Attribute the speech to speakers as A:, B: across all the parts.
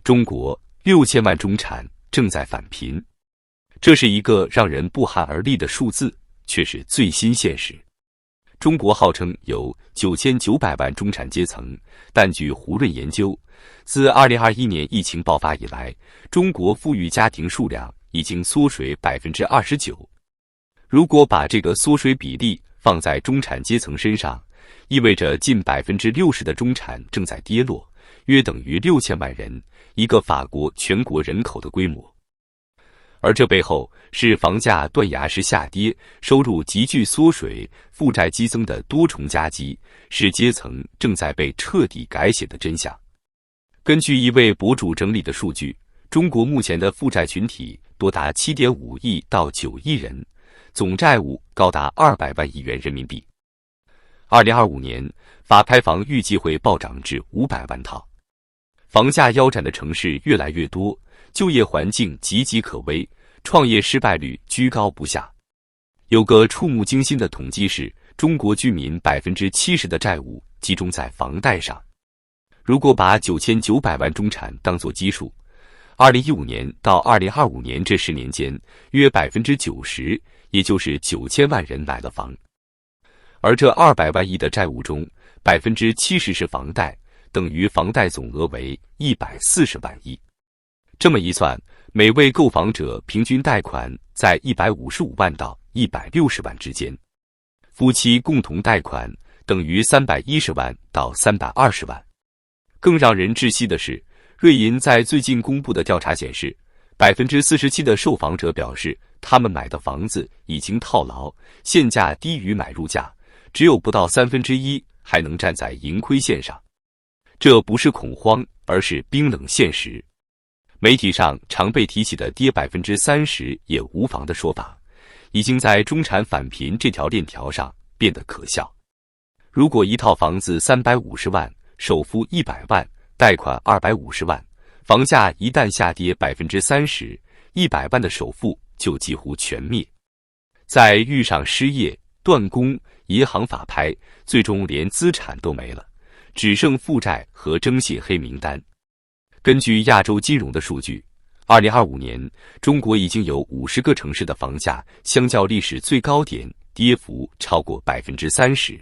A: 中国6000万中产正在返贫，这是一个让人不寒而栗的数字，却是最新现实。中国号称有9900万中产阶层，但据胡润研究，自2021年疫情爆发以来，中国富裕家庭数量已经缩水 29%。如果把这个缩水比例放在中产阶层身上，意味着近 60% 的中产正在跌落，约等于6000万人，一个法国全国人口的规模。而这背后是房价断崖式下跌、收入急剧缩水、负债激增的多重夹击，是阶层正在被彻底改写的真相。根据一位博主整理的数据，中国目前的负债群体多达 7.5 亿到9亿人，总债务高达200万亿元人民币。2025年，法拍房预计会暴涨至500万套。房价腰斩的城市越来越多，就业环境岌岌可危，创业失败率居高不下。有个触目惊心的统计是，中国居民 70% 的债务集中在房贷上。如果把9900万中产当作基数，2015年到2025年这10年间，约 90%， 也就是9000万人买了房。而这200万亿的债务中 70% 是房贷，等于房贷总额为140万亿。这么一算，每位购房者平均贷款在155万到160万之间，夫妻共同贷款等于310万到320万。更让人窒息的是，瑞银在最近公布的调查显示， 47% 的受访者表示他们买的房子已经套牢，现价低于买入价，只有不到1/3还能站在盈亏线上。这不是恐慌，而是冰冷现实。媒体上常被提起的跌 30% 也无妨的说法，已经在中产返贫这条链条上变得可笑。如果一套房子350万，首付100万，贷款250万，房价一旦下跌 30%，100万的首付就几乎全灭。再遇上失业、断供、银行法拍，最终连资产都没了，只剩负债和征信黑名单。根据亚洲金融的数据，2025年中国已经有50个城市的房价相较历史最高点跌幅超过 30%。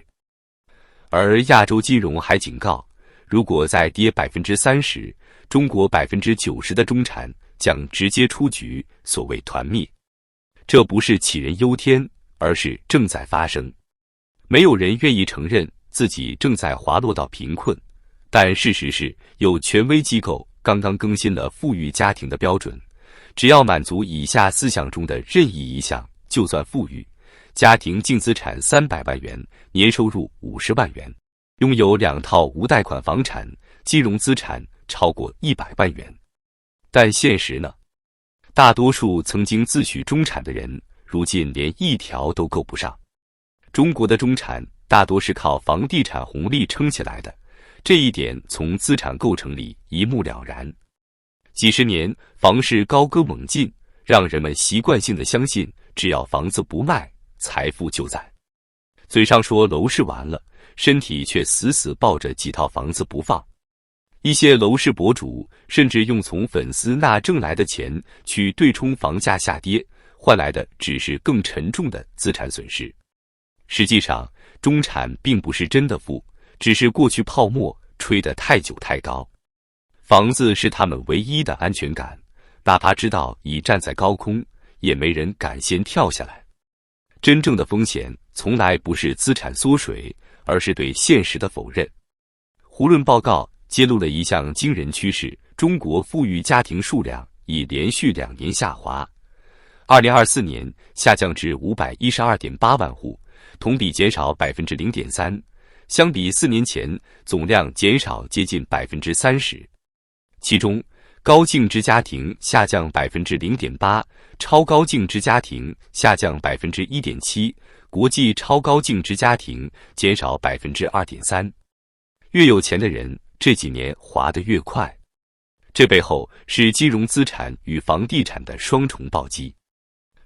A: 而亚洲金融还警告，如果再跌 30%， 中国 90% 的中产将直接出局，所谓团灭。这不是杞人忧天，而是正在发生。没有人愿意承认自己正在滑落到贫困，但事实是，有权威机构刚刚更新了富裕家庭的标准，只要满足以下4项中的任意一项，就算富裕。家庭净资产300万元，年收入50万元，拥有2套无贷款房产，金融资产超过100万元。但现实呢？大多数曾经自诩中产的人，如今连一条都够不上。中国的中产大多是靠房地产红利撑起来的，这一点从资产构成里一目了然。几十年房市高歌猛进，让人们习惯性的相信，只要房子不卖，财富就在。嘴上说楼市完了，身体却死死抱着几套房子不放。一些楼市博主甚至用从粉丝那挣来的钱去对冲房价下跌，换来的只是更沉重的资产损失。实际上，中产并不是真的富，只是过去泡沫吹得太久太高。房子是他们唯一的安全感，哪怕知道已站在高空，也没人敢先跳下来。真正的风险从来不是资产缩水，而是对现实的否认。胡润报告揭露了一项惊人趋势，中国富裕家庭数量已连续2年下滑，2024年下降至 512.8 万户，同比减少 0.3%， 相比4年前总量减少接近 30%。 其中高净值家庭下降 0.8%， 超高净值家庭下降 1.7%， 国际超高净值家庭减少 2.3%。 越有钱的人这几年滑得越快，这背后是金融资产与房地产的双重暴击。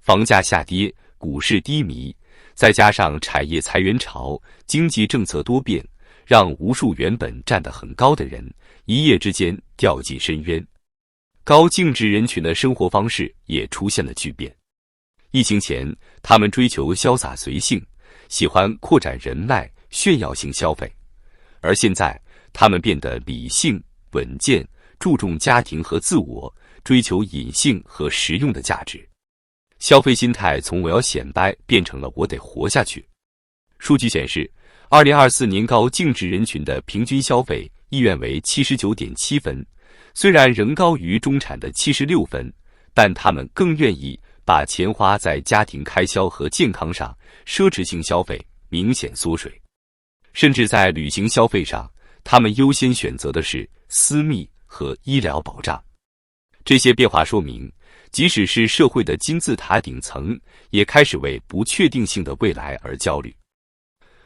A: 房价下跌，股市低迷，再加上产业裁员潮，经济政策多变，让无数原本站得很高的人一夜之间掉进深渊。高净值人群的生活方式也出现了巨变。疫情前，他们追求潇洒随性，喜欢扩展人脉、炫耀性消费，而现在，他们变得理性、稳健，注重家庭和自我，追求隐性和实用的价值。消费心态从我要显摆变成了我得活下去。数据显示，2024年高净值人群的平均消费意愿为 79.7 分，虽然仍高于中产的76分，但他们更愿意把钱花在家庭开销和健康上，奢侈性消费明显缩水。甚至在旅行消费上，他们优先选择的是私密和医疗保障。这些变化说明，即使是社会的金字塔顶层，也开始为不确定性的未来而焦虑。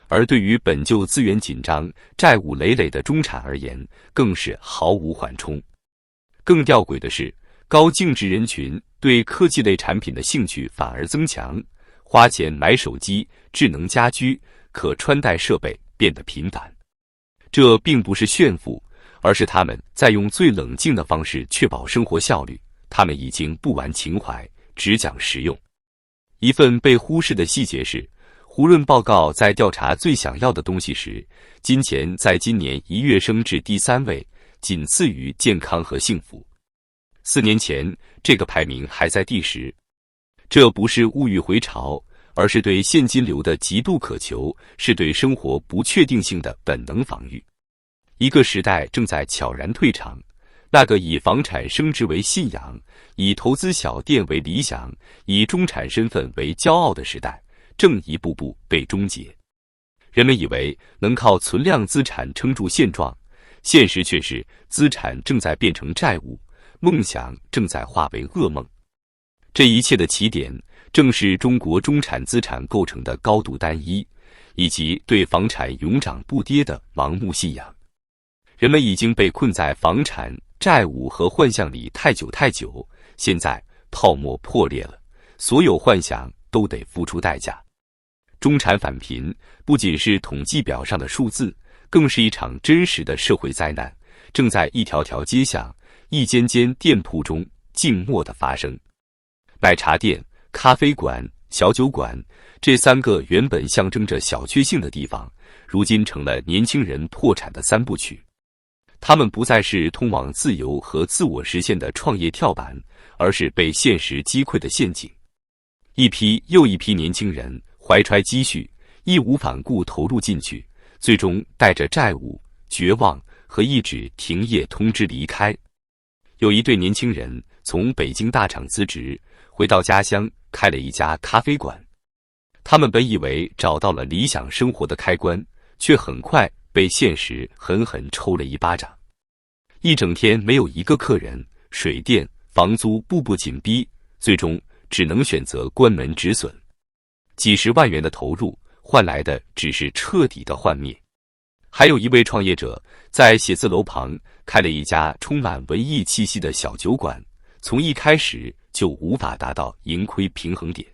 A: 而对于本就资源紧张、债务累累的中产而言，更是毫无缓冲。更吊诡的是，高净值人群对科技类产品的兴趣反而增强，花钱买手机、智能家居、可穿戴设备变得频繁。这并不是炫富，而是他们在用最冷静的方式确保生活效率。他们已经不玩情怀，只讲实用。一份被忽视的细节是，胡润报告在调查最想要的东西时，金钱在今年1月升至第3位，仅次于健康和幸福。4年前，这个排名还在第10。这不是物欲回潮，而是对现金流的极度渴求，是对生活不确定性的本能防御。一个时代正在悄然退场，那个以房产升值为信仰，以投资小店为理想，以中产身份为骄傲的时代，正一步步被终结。人们以为能靠存量资产撑住现状，现实却是资产正在变成债务，梦想正在化为噩梦。这一切的起点，正是中国中产资产构成的高度单一，以及对房产永涨不跌的盲目信仰。人们已经被困在房产、债务和幻象里太久，现在泡沫破裂了，所有幻想都得付出代价。中产返贫不仅是统计表上的数字，更是一场真实的社会灾难，正在一条条街巷、一间间店铺中静默地发生。奶茶店、咖啡馆、小酒馆，这3个原本象征着小确幸的地方，如今成了年轻人破产的3部曲。他们不再是通往自由和自我实现的创业跳板，而是被现实击溃的陷阱。一批又一批年轻人怀揣积蓄，义无反顾投入进去，最终带着债务、绝望和一纸停业通知离开。有一对年轻人从北京大厂辞职，回到家乡开了一家咖啡馆。他们本以为找到了理想生活的开关，却很快被现实狠狠抽了一巴掌。一整天没有一个客人，水电、房租步步紧逼，最终只能选择关门止损。几十万元的投入换来的只是彻底的幻灭。还有一位创业者在写字楼旁开了一家充满文艺气息的小酒馆，从一开始就无法达到盈亏平衡点。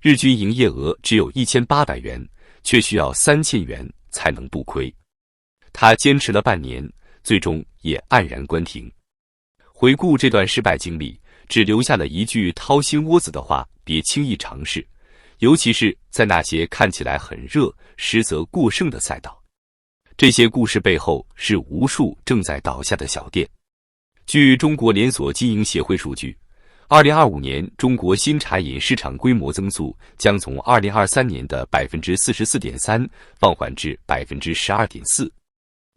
A: 日均营业额只有1800元，却需要3000元才能不亏。他坚持了半年，最终也黯然关停。回顾这段失败经历，只留下了一句掏心窝子的话：别轻易尝试，尤其是在那些看起来很热，实则过剩的赛道。这些故事背后是无数正在倒下的小店。据中国连锁经营协会数据，2025年中国新茶饮市场规模增速将从2023年的 44.3% 放缓至 12.4%，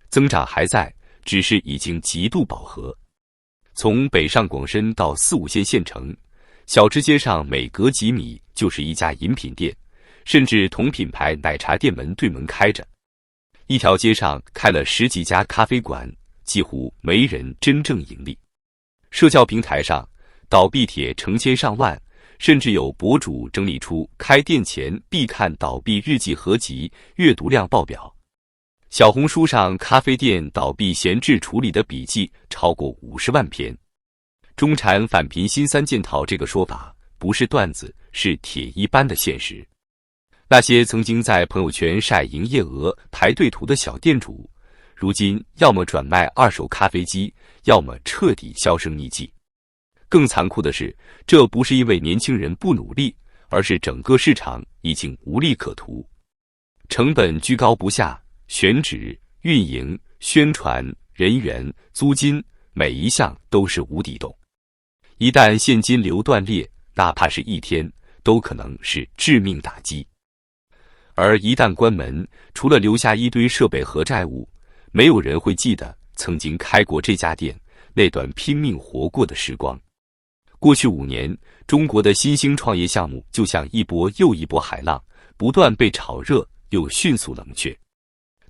A: 增长还在，只是已经极度饱和。从北上广深到4、5线县城，小吃街上每隔几米就是一家饮品店，甚至同品牌奶茶店门对门开着。一条街上开了10几家咖啡馆，几乎没人真正盈利。社交平台上倒闭帖成千上万，甚至有博主整理出开店前必看倒闭日记合集，阅读量爆表。小红书上咖啡店倒闭闲置处理的笔记超过50万篇。中产返贫新3件套这个说法不是段子，是铁一般的现实。那些曾经在朋友圈晒营业额排队图的小店主，如今要么转卖2手咖啡机，要么彻底销声匿迹。更残酷的是，这不是因为年轻人不努力，而是整个市场已经无利可图，成本居高不下，选址、运营、宣传、人员、租金，每一项都是无底洞。一旦现金流断裂，哪怕是一天，都可能是致命打击。而一旦关门，除了留下一堆设备和债务，没有人会记得曾经开过这家店那段拼命活过的时光。过去5年，中国的新兴创业项目就像一波又一波海浪，不断被炒热又迅速冷却。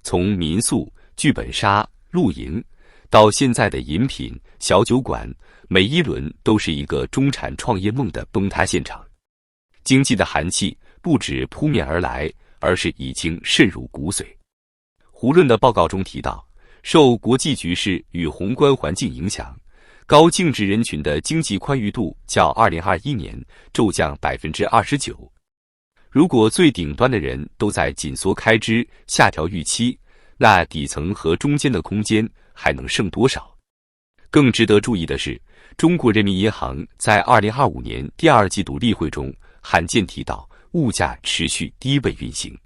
A: 从民宿、剧本杀、露营，到现在的饮品、小酒馆，每一轮都是一个中产创业梦的崩塌现场。经济的寒气不止扑面而来，而是已经渗入骨髓。胡润的报告中提到，受国际局势与宏观环境影响，高净值人群的经济宽裕度较2021年骤降 29%。如果最顶端的人都在紧缩开支、下调预期，那底层和中间的空间还能剩多少？更值得注意的是，中国人民银行在2025年第2季度例会中罕见提到物价持续低位运行。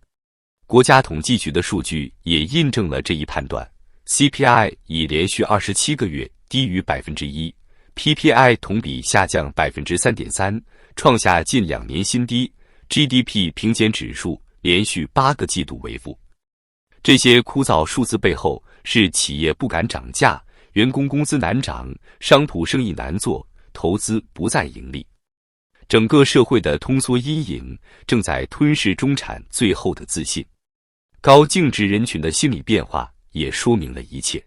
A: 国家统计局的数据也印证了这一判断， CPI 已连续27个月低于 1%， PPI 同比下降 3.3%， 创下近2年新低， GDP 平减指数连续8个季度为负。这些枯燥数字背后是企业不敢涨价，员工工资难涨，商铺生意难做，投资不再盈利。整个社会的通缩阴影正在吞噬中产最后的自信。高净值人群的心理变化也说明了一切，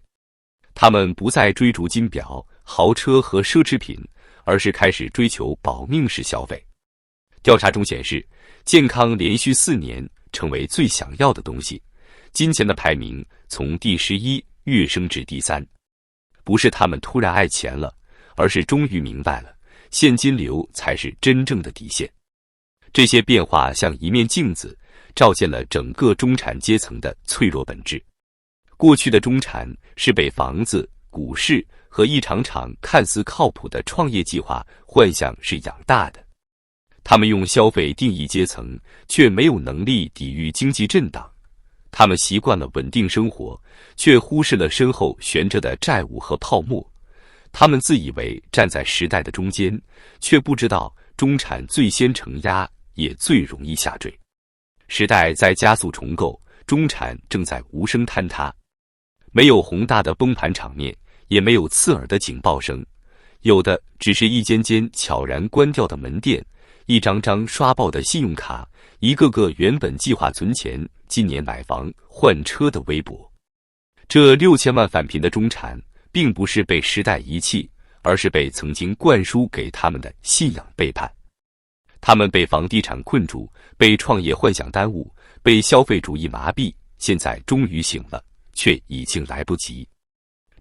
A: 他们不再追逐金表、豪车和奢侈品，而是开始追求保命式消费。调查中显示，健康连续4年成为最想要的东西，金钱的排名从第11跃升至第3。不是他们突然爱钱了，而是终于明白了，现金流才是真正的底线。这些变化像一面镜子，照见了整个中产阶层的脆弱本质。过去的中产是被房子、股市和一场场看似靠谱的创业计划幻想是养大的。他们用消费定义阶层，却没有能力抵御经济震荡。他们习惯了稳定生活，却忽视了身后悬着的债务和泡沫。他们自以为站在时代的中间，却不知道中产最先承压，也最容易下坠。时代在加速重构，中产正在无声坍塌。没有宏大的崩盘场面，也没有刺耳的警报声，有的只是一间间悄然关掉的门店，一张张刷爆的信用卡，一个个原本计划存钱、今年买房换车的微博。这6000万返贫的中产，并不是被时代遗弃，而是被曾经灌输给他们的信仰背叛。他们被房地产困住，被创业幻想耽误，被消费主义麻痹，现在终于醒了，却已经来不及。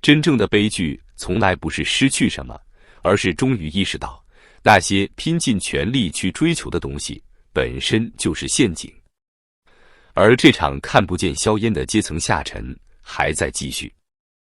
A: 真正的悲剧从来不是失去什么，而是终于意识到，那些拼尽全力去追求的东西本身就是陷阱。而这场看不见硝烟的阶层下沉还在继续。